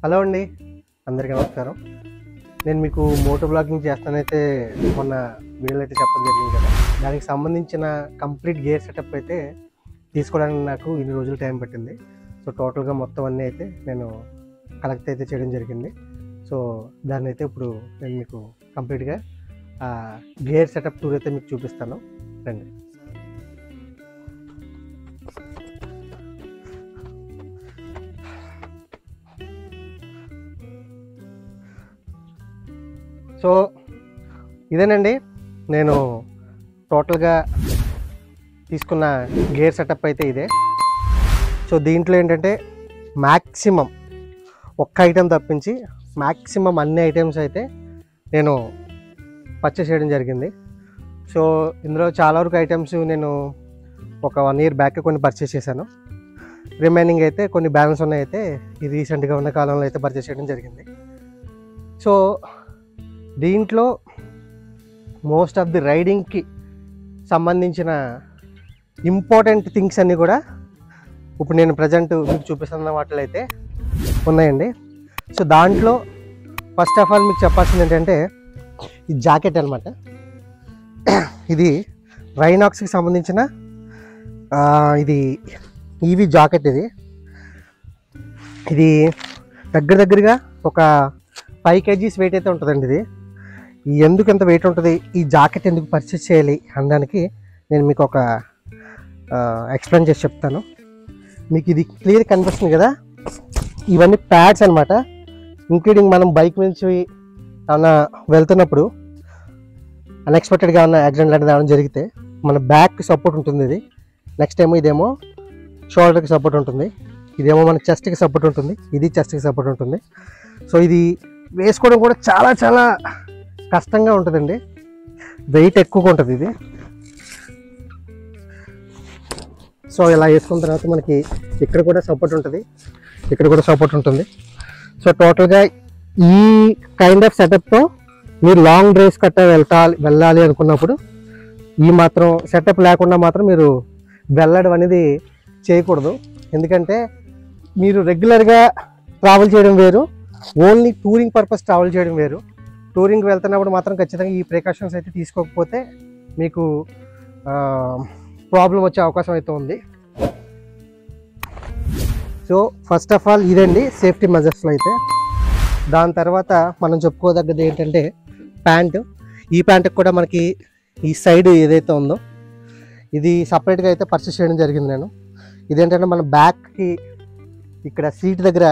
Hello అండి, అందరికీ నమస్కారం. నేను మీకు మోటో బ్లాగింగ్ చేస్తానైతే మొన్న వీడియోలో అయితే చెప్పడం జరిగింది కదా. దానికి సంబంధించిన కంప్లీట్ గేర్ సెటప్ అయితే తీసుకోవడానికి నాకు ఇన్ని రోజులు టైం పట్టింది. సో టోటల్గా మొత్తం అన్నీ అయితే నేను కలెక్ట్ అయితే చేయడం జరిగింది. సో దాన్ని అయితే ఇప్పుడు నేను మీకు కంప్లీట్గా గేర్ సెటప్ టూర్ అయితే మీకు చూపిస్తాను. రండి. సో ఇదేనండి నేను టోటల్గా తీసుకున్న గేర్ సెటప్ అయితే ఇదే. సో దీంట్లో ఏంటంటే మ్యాక్సిమం ఒక్క ఐటెం తప్పించి మ్యాక్సిమం అన్ని ఐటమ్స్ అయితే నేను పర్చేస్ చేయడం జరిగింది. సో ఇందులో చాలా వరకు ఐటమ్స్ నేను ఒక 1 year బ్యాక్ కొన్ని పర్చేస్ చేశాను. రిమైనింగ్ అయితే కొన్ని బ్యాలెన్స్ ఉన్నాయి అయితే ఈ రీసెంట్గా ఉన్న కాలంలో అయితే పర్చేస్ చేయడం జరిగింది. సో దీంట్లో మోస్ట్ ఆఫ్ ది రైడింగ్కి సంబంధించిన ఇంపార్టెంట్ థింగ్స్ అన్నీ కూడా ఇప్పుడు నేను ప్రజెంట్ మీకు చూపిస్తున్న వాటిలో అయితే ఉన్నాయండి. సో దాంట్లో ఫస్ట్ ఆఫ్ ఆల్ మీకు చెప్పాల్సింది ఏంటంటే ఈ జాకెట్ అనమాట. ఇది రైనాక్స్కి సంబంధించిన ఇది ఈవీ జాకెట్. ఇది దగ్గరగా ఒక 5 kgs వెయిట్ అయితే ఉంటుందండి. ఇది ఎందుకు ఎంత వెయిట్ ఉంటుంది, ఈ జాకెట్ ఎందుకు పర్చేస్ చేయాలి అనడానికి నేను మీకు ఒక ఎక్స్ప్లెయిన్ చేసి చెప్తాను. మీకు ఇది క్లియర్ కనిపిస్తుంది కదా, ఇవన్నీ ప్యాడ్స్ అనమాట. ఇంక్లూడింగ్ మనం బైక్ నుంచి ఏమన్నా వెళ్తున్నప్పుడు అన్ఎక్స్పెక్టెడ్గా ఉన్న యాక్సిడెంట్ లాంటిది ఏమైనా జరిగితే మన బ్యాక్కి సపోర్ట్ ఉంటుంది. ఇది నెక్స్ట్ ఏమో ఇదేమో షోల్డర్కి సపోర్ట్ ఉంటుంది, ఇదేమో మన చెస్ట్కి సపోర్ట్ ఉంటుంది, ఇది చెస్ట్కి సపోర్ట్ ఉంటుంది. సో ఇది వేసుకోవడం కూడా చాలా చాలా కష్టంగా ఉంటుందండి, వెయిట్ ఎక్కువగా ఉంటుంది ఇది. సో ఇలా వేసుకున్న తర్వాత మనకి ఇక్కడ కూడా సపోర్ట్ ఉంటుంది, ఇక్కడ కూడా సపోర్ట్ ఉంటుంది. సో టోటల్గా ఈ కైండ్ ఆఫ్ సెటప్తో మీరు లాంగ్ డ్రైవ్స్ వెళ్ళాలి అనుకున్నప్పుడు ఈ మాత్రం సెటప్ లేకుండా మాత్రం మీరు వెళ్ళడం అనేది చేయకూడదు. ఎందుకంటే మీరు రెగ్యులర్గా ట్రావెల్ చేయడం వేరు, ఓన్లీ టూరింగ్ పర్పస్ ట్రావెల్ చేయడం వేరు. టూరింగ్ వెళ్తున్నప్పుడు మాత్రం ఖచ్చితంగా ఈ ప్రికాషన్స్ అయితే తీసుకోకపోతే మీకు ప్రాబ్లం వచ్చే అవకాశం అయితే ఉంది. సో ఫస్ట్ ఆఫ్ ఆల్ ఇదండి సేఫ్టీ మెజర్స్లో అయితే. దాని తర్వాత మనం చెప్పుకోదగ్గది ఏంటంటే ప్యాంటు. ఈ ప్యాంటుకి కూడా మనకి ఈ సైడ్ ఏదైతే ఉందో ఇది సపరేట్గా అయితే పర్చేస్ చేయడం జరిగింది నేను. ఇదేంటంటే మన బ్యాక్కి ఇక్కడ సీట్ దగ్గర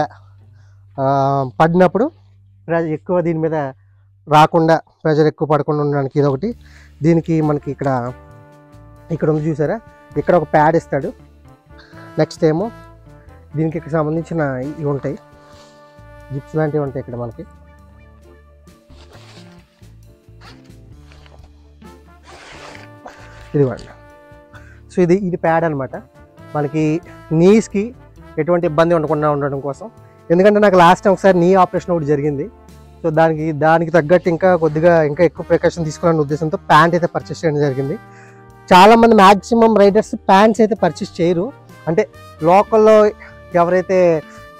పడినప్పుడు ఎక్కువ దీని మీద రాకుండా, ప్రెషర్ ఎక్కువ పడకుండా ఉండడానికి ఇదొకటి. దీనికి మనకి ఇక్కడ ఉంది చూసారా, ఇక్కడ ఒక ప్యాడ్ ఇస్తాడు. నెక్స్ట్ ఏమో దీనికి ఇక్కడ సంబంధించిన ఇవి ఉంటాయి, జిప్స్ లాంటివి ఉంటాయి ఇక్కడ మనకి. ఇదిగోండి. సో ఇది ప్యాడ్ అనమాట, మనకి నీస్కి ఎటువంటి ఇబ్బంది ఉండకుండా ఉండడం కోసం. ఎందుకంటే నాకు లాస్ట్ టైం ఒకసారి నీ ఆపరేషన్ ఒకటి జరిగింది. సో దానికి తగ్గట్టు ఇంకా ఎక్కువ ప్రికాషన్ తీసుకోవాలనే ఉద్దేశంతో ప్యాంట్ అయితే పర్చేస్ చేయడం జరిగింది. చాలామంది మ్యాక్సిమం రైడర్స్ ప్యాంట్స్ అయితే పర్చేస్ చేయరు. అంటే లోకల్లో ఎవరైతే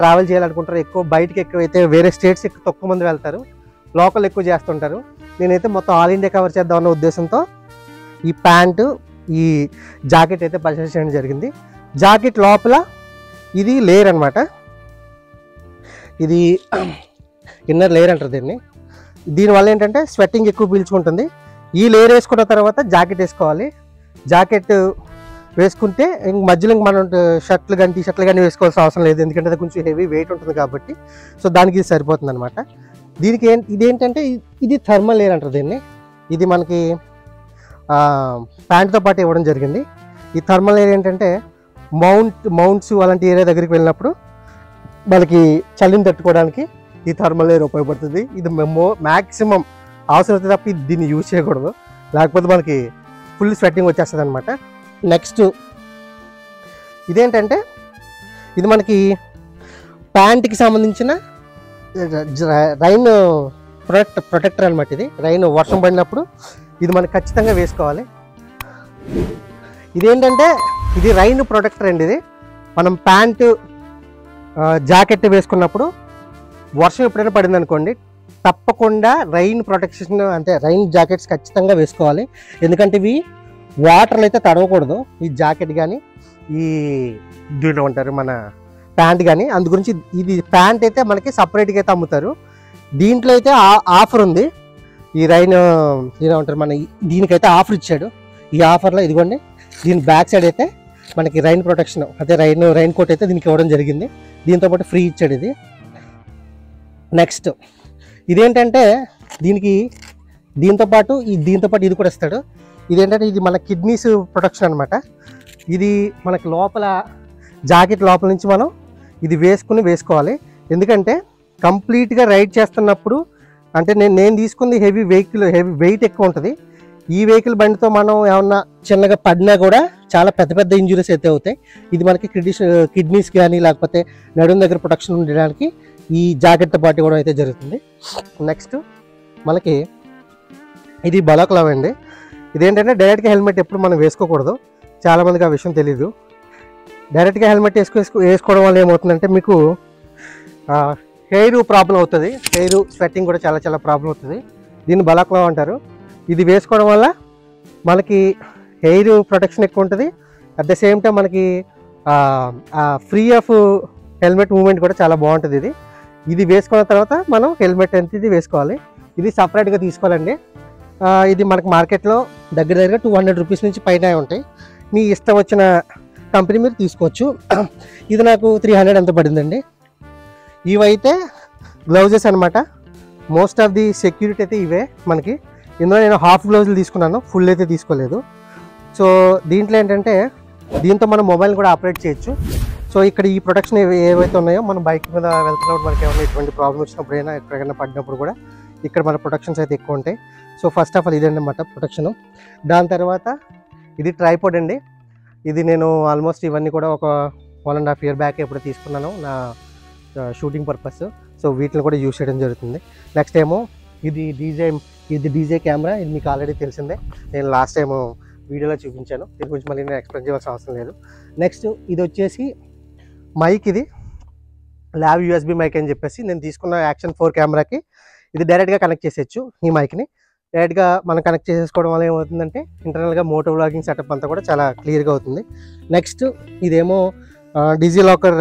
ట్రావెల్ చేయాలనుకుంటారో బయటికి ఎక్కువైతే వేరే స్టేట్స్ తక్కువ మంది వెళ్తారు, లోకల్ ఎక్కువ చేస్తుంటారు. నేనైతే మొత్తం ఆల్ ఇండియా కవర్ చేద్దామన్న ఉద్దేశంతో ఈ ప్యాంటు, ఈ జాకెట్ అయితే పర్చేస్ చేయడం జరిగింది. జాకెట్ లోపల ఇది లేయర్ అనమాట, ఇది ఇన్నర్ లేయర్ అంటారు దీన్ని. దీనివల్ల ఏంటంటే స్వెట్టింగ్ ఎక్కువ పీల్చుకుంటుంది. ఈ లేయర్ వేసుకున్న తర్వాత జాకెట్ వేసుకోవాలి. జాకెట్ వేసుకుంటే మధ్యలో మనం షర్ట్లు కానీ టీషర్ట్లు కానీ వేసుకోవాల్సిన అవసరం లేదు, ఎందుకంటే అది కొంచెం హెవీ వెయిట్ ఉంటుంది కాబట్టి. సో దానికి ఇది సరిపోతుంది అనమాట. దీనికి ఇదేంటంటే ఇది థర్మల్ లేయర్ అంటారు దీన్ని. ఇది మనకి ప్యాంట్తో పాటు ఇవ్వడం జరిగింది. ఈ థర్మల్ లేయర్ ఏంటంటే మౌంట్స్ అలాంటి ఏరియా దగ్గరికి వెళ్ళినప్పుడు మనకి చలిని తట్టుకోవడానికి ఈ థర్మల్ లేయర్ ఉపయోగపడుతుంది. ఇది మ్యాక్సిమం అవసరమైతే తప్ప దీన్ని యూజ్ చేయకూడదు, లేకపోతే మనకి ఫుల్ స్వెట్టింగ్ వచ్చేస్తుంది అనమాట. నెక్స్ట్ ఇదేంటంటే ఇది మనకి ప్యాంట్కి సంబంధించిన రైన్ ప్రొటెక్టర్ అనమాట. ఇది రైన్ వర్షం పడినప్పుడు ఇది మనకి ఖచ్చితంగా వేసుకోవాలి. ఇదేంటంటే ఇది రైన్ ప్రొటెక్టర్ అండి. ఇది మనం ప్యాంటు జాకెట్ వేసుకున్నప్పుడు వర్షం ఎప్పుడైనా పడింది అనుకోండి, తప్పకుండా రైన్ ప్రొటెక్షన్ అంటే రైన్ జాకెట్స్ ఖచ్చితంగా వేసుకోవాలి. ఎందుకంటే ఇవి వాటర్లో అయితే తడవకూడదు, ఈ జాకెట్ కానీ ఈ దీని ఉంటారు మన ప్యాంట్ కానీ. అందు గురించి ఇది ప్యాంట్ అయితే మనకి సపరేట్గా అయితే అమ్ముతారు. దీంట్లో అయితే ఆఫర్ ఉంది, ఈ రైన్ ఉంటారు మన దీనికైతే ఆఫర్ ఇచ్చాడు. ఈ ఆఫర్లో ఇదిగోండి, దీని బ్యాక్ సైడ్ అయితే మనకి రైన్ ప్రొటెక్షన్ అదే రైన్ కోట్ అయితే దీనికి ఇవ్వడం జరిగింది. దీంతోపాటు ఫ్రీ ఇచ్చాడు ఇది. నెక్స్ట్ ఇదేంటంటే దీంతోపాటు ఇది కూడా ఇస్తాడు. ఇదేంటంటే ఇది మన కిడ్నీస్ ప్రొటెక్షన్ అనమాట. ఇది మనకి లోపల జాకెట్ లోపల నుంచి మనం ఇది వేసుకోవాలి. ఎందుకంటే కంప్లీట్గా రైడ్ చేస్తున్నప్పుడు అంటే నేను తీసుకుంది హెవీ వెయిట్ ఎక్కువ ఉంటుంది. ఈ వెహికల్ బండితో మనం ఏమన్నా చిన్నగా పడినా కూడా చాలా పెద్ద పెద్ద ఇంజురీస్ అయితే అవుతాయి. ఇది మనకి కిడ్నీస్ కానీ లేకపోతే నడుము దగ్గర ప్రొటెక్షన్ ఉండడానికి ఈ జాకెట్తో పాటు కూడా అయితే జరుగుతుంది. నెక్స్ట్ మనకి ఇది బలాక్లావ్ అండి. ఇదేంటంటే డైరెక్ట్గా హెల్మెట్ ఎప్పుడు మనం వేసుకోకూడదు, చాలామందికి ఆ విషయం తెలీదు. డైరెక్ట్గా హెల్మెట్ వేసుకోవడం వల్ల ఏమవుతుందంటే మీకు హెయిర్ ప్రాబ్లం అవుతుంది, హెయిర్ స్వెట్టింగ్ కూడా చాలా చాలా ప్రాబ్లం అవుతుంది. దీన్ని బలాక్లావ్ అంటారు. ఇది వేసుకోవడం వల్ల మనకి హెయిర్ ప్రొటెక్షన్ ఎక్కువ ఉంటుంది. అట్ ద సేమ్ టైం మనకి ఫ్రీ ఆఫ్ హెల్మెట్ మూవ్మెంట్ కూడా చాలా బాగుంటుంది. ఇది వేసుకున్న తర్వాత మనం హెల్మెట్ ఇది వేసుకోవాలి. ఇది సపరేట్గా తీసుకోవాలండి. ఇది మనకి మార్కెట్లో దగ్గర 200 రూపీస్ నుంచి పైన ఉంటాయి. మీ ఇష్టం వచ్చిన కంపెనీ మీరు తీసుకోవచ్చు. ఇది నాకు 300 ఎంత పడిందండి. ఇవైతే గ్లౌజెస్ అనమాట. మోస్ట్ ఆఫ్ ది సెక్యూరిటీ అయితే ఇవే మనకి. ఇందులో నేను హాఫ్ గ్లౌజులు తీసుకున్నాను, ఫుల్ అయితే తీసుకోలేదు. సో దీంట్లో ఏంటంటే దీంతో మనం మొబైల్ కూడా ఆపరేట్ చేయొచ్చు. సో ఇక్కడ ఈ ప్రొటెక్షన్ ఏవైతే ఉన్నాయో మనం బైక్ మీద వెళ్తున్నప్పుడు మనకి ఏమైనా ఎటువంటి ప్రాబ్లం వచ్చినప్పుడు అయినా ఎక్కడికైనా పడినప్పుడు కూడా ఇక్కడ మన ప్రొటెక్షన్స్ అయితే ఎక్కువ ఉంటాయి. సో ఫస్ట్ ఆఫ్ ఆల్ ఇదన్నమాట ప్రొటెక్షను. దాని తర్వాత ఇది ట్రైపాడ్ అండి. ఇది నేను ఆల్మోస్ట్ ఇవన్నీ కూడా ఒక 1.5 year బ్యాక్ ఎప్పుడు తీసుకున్నాను నా షూటింగ్ పర్పస్. సో వీటిని కూడా యూజ్ చేయడం జరుగుతుంది. నెక్స్ట్ ఏమో ఇది డీజే కెమెరా. ఇది మీకు ఆల్రెడీ తెలిసిందే, నేను లాస్ట్ టైం వీడియోలో చూపించాను. దీని గురించి మళ్ళీ నేను ఎక్స్ప్లెయిన్ చేయాల్సిన అవసరం లేదు. నెక్స్ట్ ఇది వచ్చేసి మైక్. ఇది ల్యాబ్ యూఎస్బీ మైక్ అని చెప్పేసి నేను తీసుకున్న యాక్షన్ 4 కెమెరాకి ఇది డైరెక్ట్గా కనెక్ట్ చేసేయచ్చు. ఈ మైక్ని డైరెక్ట్గా మనం కనెక్ట్ చేసేసుకోవడం వల్ల ఏమవుతుందంటే ఇంటర్నల్గా మోటో వ్లాగింగ్ సెటప్ అంతా కూడా చాలా క్లియర్గా అవుతుంది. నెక్స్ట్ ఇదేమో డిజిలాకర్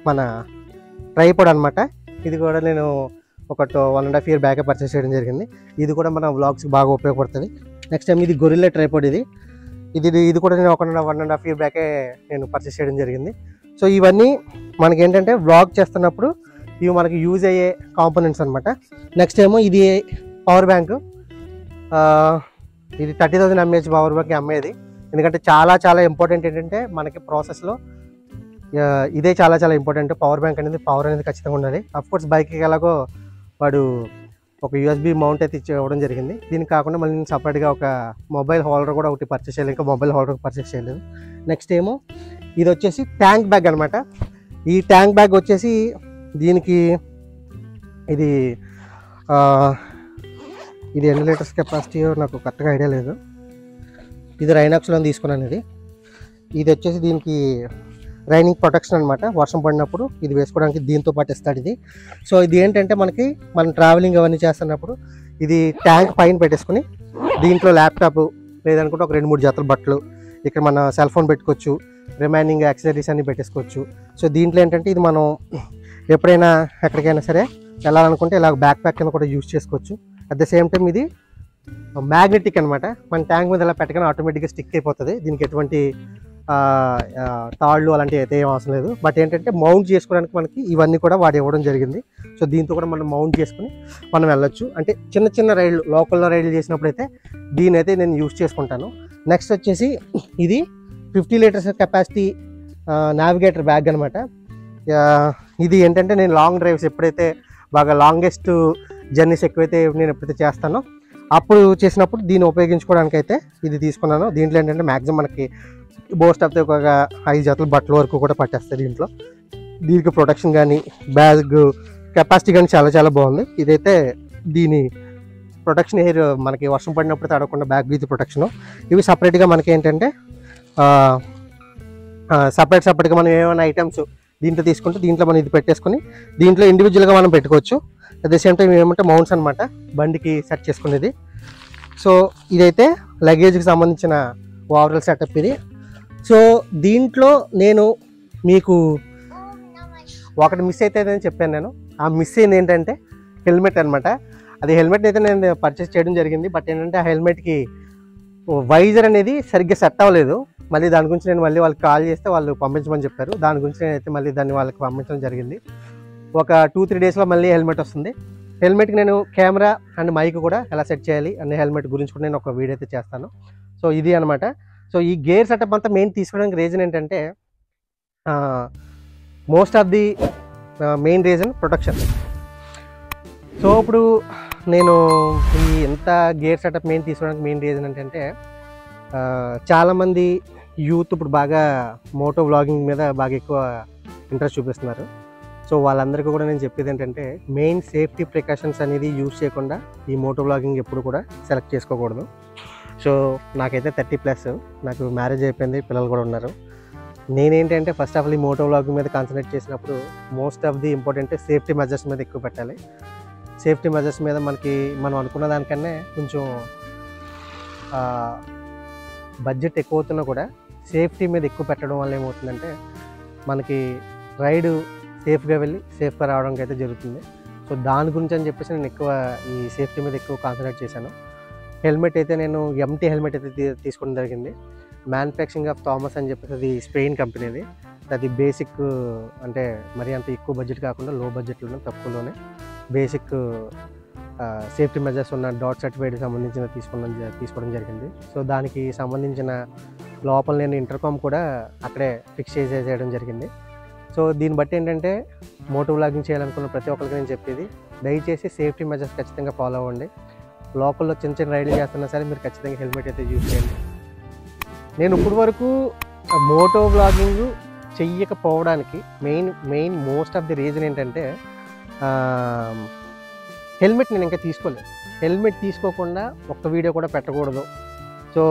మన ట్రైపాడ్ అనమాట. ఇది కూడా నేను ఒక 1.5 year బ్యాక్ పర్చేస్ చేయడం జరిగింది. ఇది కూడా మన వ్లాగ్స్కి బాగా ఉపయోగపడుతుంది. నెక్స్ట్ టైం ఇది గొరిల్లా ట్రైపాడ్. ఇది కూడా నేను 1.5 year బ్యాకే నేను పర్చేస్ చేయడం జరిగింది. సో ఇవన్నీ మనకి ఏంటంటే వ్లాగ్ చేస్తున్నప్పుడు ఇవి మనకి యూజ్ అయ్యే కాంపోనెంట్స్ అనమాట. నెక్స్ట్ ఏమో ఇది పవర్ బ్యాంక్. ఇది 30,000 mAh పవర్ బ్యాంక్ అమ్మేది. ఎందుకంటే చాలా చాలా ఇంపార్టెంట్ ఏంటంటే మనకి ప్రాసెస్లో ఇదే చాలా చాలా ఇంపార్టెంట్. పవర్ బ్యాంక్ అనేది పవర్ అనేది ఖచ్చితంగా ఉండాలి. అఫ్కోర్స్ బైక్కి ఎలాగో వాడు ఒక యూఎస్బీ మౌంట్ అయితే ఇవ్వడం జరిగింది. దీనికి కాకుండా మళ్ళీ నేను సపరేట్గా ఒక మొబైల్ హోల్డర్ కూడా ఒకటి పర్చేస్ చేయలేదు, ఇంకా మొబైల్ హోల్డర్ పర్చేస్ చేయలేదు. నెక్స్ట్ ఏమో ఇది వచ్చేసి ట్యాంక్ బ్యాగ్ అనమాట. ఈ ట్యాంక్ బ్యాగ్ వచ్చేసి దీనికి ఇది ఎన్ని లీటర్స్ కెపాసిటీ నాకు కరెక్ట్గా ఐడియా లేదు. ఇది రైనాక్స్లో తీసుకున్నాను. ఇది వచ్చేసి దీనికి రైనింగ్ ప్రొటెక్షన్ అనమాట. వర్షం పడినప్పుడు ఇది వేసుకోవడానికి దీంతో పాటు ఇస్తాడు ఇది. సో ఇది ఏంటంటే మనం ట్రావెలింగ్ అవన్నీ చేస్తున్నప్పుడు ఇది ట్యాంక్ పైన పెట్టేసుకుని దీంట్లో ల్యాప్టాప్ లేదనుకుంటే ఒక 2-3 జతల బట్టలు, ఇక్కడ మన సెల్ ఫోన్ పెట్టుకోవచ్చు, రిమైనింగ్ యాక్సెసరీస్ అన్ని పెట్టేసుకోవచ్చు. సో దీంట్లో ఏంటంటే ఇది మనం ఎప్పుడైనా ఎక్కడికైనా సరే వెళ్ళాలనుకుంటే ఇలా బ్యాక్ ప్యాక్ కింద కూడా యూజ్ చేసుకోవచ్చు. అట్ ద సేమ్ టైం ఇది మ్యాగ్నెటిక్ అనమాట. మన ట్యాంక్ మీద ఇలా పెట్టగానే ఆటోమేటిక్గా స్టిక్ అయిపోతుంది. దీనికి ఎటువంటి తాళ్ళు అలాంటివి అయితే ఏం అవసరం లేదు. బట్ ఏంటంటే మౌంట్ చేసుకోవడానికి మనకి ఇవన్నీ కూడా వాడు ఇవ్వడం జరిగింది. సో దీంతో కూడా మనం మౌంట్ చేసుకుని మనం వెళ్ళొచ్చు. అంటే చిన్న చిన్న రైళ్ళు, లోకల్లో రైళ్ళు చేసినప్పుడు అయితే దీని అయితే నేను యూజ్ చేసుకుంటాను. నెక్స్ట్ వచ్చేసి ఇది 50 లీటర్స్ కెపాసిటీ నావిగేటర్ బ్యాగ్ అనమాట. ఇది ఏంటంటే నేను లాంగ్ డ్రైవ్స్ ఎప్పుడైతే బాగా లాంగెస్ట్ జర్నీస్ ఎక్కువైతే నేను ఎప్పుడైతే చేస్తానో అప్పుడు చేసినప్పుడు దీన్ని ఉపయోగించుకోవడానికి అయితే ఇది తీసుకున్నాను. దీంట్లో ఏంటంటే మ్యాక్సిమం మనకి బోస్ట్ ఆఫ్ ఒక 5 జతల బట్టల వరకు కూడా పట్టేస్తుంది దీంట్లో. దీనికి ప్రొటెక్షన్ కానీ బ్యాగ్ కెపాసిటీ కానీ చాలా చాలా బాగుంది. ఇదైతే దీని ప్రొటెక్షన్ ఎయిర్ మనకి వర్షం పడినప్పుడు తడవకుండా బ్యాగ్ విత్ ప్రొటెక్షను. ఇవి సపరేట్గా మనకి ఏంటంటే సపరేట్గా మనం ఏమైనా ఐటమ్స్ దీంట్లో తీసుకుంటే దీంట్లో మనం ఇది పెట్టేసుకొని దీంట్లో ఇండివిజువల్గా మనం పెట్టుకోవచ్చు. అట్ ద సేమ్ టైం ఏమంటే మౌంట్స్ అనమాట, బండికి సెట్ చేసుకునేది. సో ఇదైతే లగేజ్కి సంబంధించిన ఓవరాల్ సెటప్ ఇది. సో దీంట్లో నేను మీకు ఒకటి మిస్ అవుతుందని చెప్పాను నేను. ఆ మిస్ అయింది ఏంటంటే హెల్మెట్ అనమాట. అది హెల్మెట్ అయితే నేను పర్చేస్ చేయడం జరిగింది. బట్ ఏంటంటే ఆ హెల్మెట్కి వైజర్ అనేది సరిగ్గా సెట్ అవ్వలేదు. మళ్ళీ దాని గురించి నేను మళ్ళీ వాళ్ళకి కాల్ చేస్తే వాళ్ళు పంపించమని చెప్పారు. దాని గురించి నేనైతే మళ్ళీ దాన్ని వాళ్ళకి పంపించడం జరిగింది. ఒక 2-3 డేస్లో మళ్ళీ హెల్మెట్ వస్తుంది. హెల్మెట్కి నేను కెమెరా అండ్ మైక్ కూడా ఎలా సెట్ చేయాలి అనే హెల్మెట్ గురించి కూడా నేను ఒక వీడియో అయితే చేస్తాను. సో ఇది అనమాట. సో ఈ గేర్ సెటప్ అంతా మెయిన్ తీసుకోవడానికి రీజన్ ఏంటంటే most of the main reason protection. So ఇప్పుడు నేను ఈ ఎంత గేర్ సెటప్ మెయిన్ తీసుకోవడానికి మెయిన్ రీజన్ ఏంటంటే చాలామంది యూత్ ఇప్పుడు బాగా మోటో వ్లాగింగ్ మీద బాగా ఎక్కువ ఇంట్రెస్ట్ చూపిస్తున్నారు. సో వాళ్ళందరికీ కూడా నేను చెప్పేది ఏంటంటే మెయిన్ సేఫ్టీ ప్రికాషన్స్ అనేది యూజ్ చేయకుండా ఈ మోటో వ్లాగింగ్ ఎప్పుడు కూడా సెలెక్ట్ చేసుకోకూడదు. సో నాకైతే 30+, నాకు మ్యారేజ్ అయిపోయింది, పిల్లలు కూడా ఉన్నారు. నేనేంటంటే ఫస్ట్ ఆఫ్ ఆల్ ఈ మోటో వ్లాగింగ్ మీద కాన్సన్ట్రేట్ చేసినప్పుడు most of the important safety measures మీద ఎక్కువ పెట్టాలి. సేఫ్టీ మెజర్స్ మీద మనం అనుకున్న దానికన్నా కొంచెం బడ్జెట్ ఎక్కువ అవుతున్నా కూడా సేఫ్టీ మీద ఎక్కువ పెట్టడం వల్ల ఏమవుతుందంటే మనకి రైడ్ సేఫ్గా వెళ్ళి సేఫ్గా రావడానికి అయితే జరుగుతుంది. సో దాని గురించి అని చెప్పేసి నేను ఎక్కువ ఈ సేఫ్టీ మీద ఎక్కువ కాన్సన్ట్రేట్ చేశాను. హెల్మెట్ అయితే నేను ఎంటీ హెల్మెట్ అయితే తీసుకోవడం జరిగింది. మ్యానుఫ్యాక్చరింగ్ ఆఫ్ థామస్ అని చెప్పేసి అది స్పెయిన్ కంపెనీది. అది బేసిక్ అంటే మరి అంత ఎక్కువ బడ్జెట్ కాకుండా లో బడ్జెట్లోనే తక్కువలోనే బేసిక్ సేఫ్టీ మెజర్స్ ఉన్న డాట్ సర్టిఫైడ్ సంబంధించిన తీసుకోవడం జరిగింది. సో దానికి సంబంధించిన లోపల నేను ఇంటర్కామ్ కూడా అక్కడే ఫిక్స్ చేసేయడం జరిగింది. సో దీన్ని బట్టి ఏంటంటే మోటో వ్లాగింగ్ చేయాలనుకున్న ప్రతి ఒక్కరికి నేను చెప్పేది దయచేసి సేఫ్టీ మెజర్స్ ఖచ్చితంగా ఫాలో అవ్వండి. లోపల్లో చిన్న చిన్న రైడ్లు చేస్తున్నా సరే మీరు ఖచ్చితంగా హెల్మెట్ అయితే యూజ్ చేయండి. నేను ఇప్పటి వరకు మోటో వ్లాగింగ్ చెయ్యకపోవడానికి main most of the reason ఏంటంటే హెల్మెట్ నేను ఇంకా తీసుకోలేదు. హెల్మెట్ తీసుకోకుండా ఒక్క వీడియో కూడా పెట్టకూడదు. సో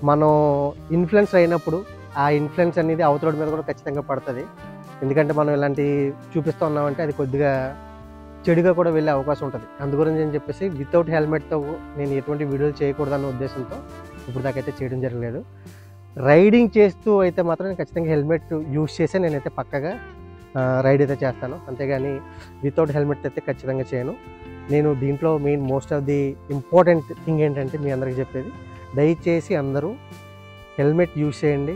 మనం ఇన్ఫ్లుయెన్స్ అయినప్పుడు ఆ ఇన్ఫ్లుయెన్స్ అనేది అవతల మీద కూడా ఖచ్చితంగా పడుతుంది. ఎందుకంటే మనం ఇలాంటి చూపిస్తూ ఉన్నామంటే అది కొద్దిగా చెడుగా కూడా వెళ్ళే అవకాశం ఉంటుంది. అందుగురించి అని చెప్పేసి వితౌట్ హెల్మెట్తో నేను ఎటువంటి వీడియోలు చేయకూడదన్న ఉద్దేశంతో ఇప్పుడు దాకైతే చేయడం జరగలేదు. రైడింగ్ చేస్తూ అయితే మాత్రం నేను ఖచ్చితంగా హెల్మెట్ యూజ్ చేసే నేనైతే పక్కగా రైడ్ అయితే చేస్తాను. అంతేగాని వితౌట్ హెల్మెట్ అయితే ఖచ్చితంగా చేయను. నేను దీంట్లో main most of the important thing ఏంటంటే మీ అందరికీ చెప్పేది దయచేసి అందరూ హెల్మెట్ యూజ్ చేయండి.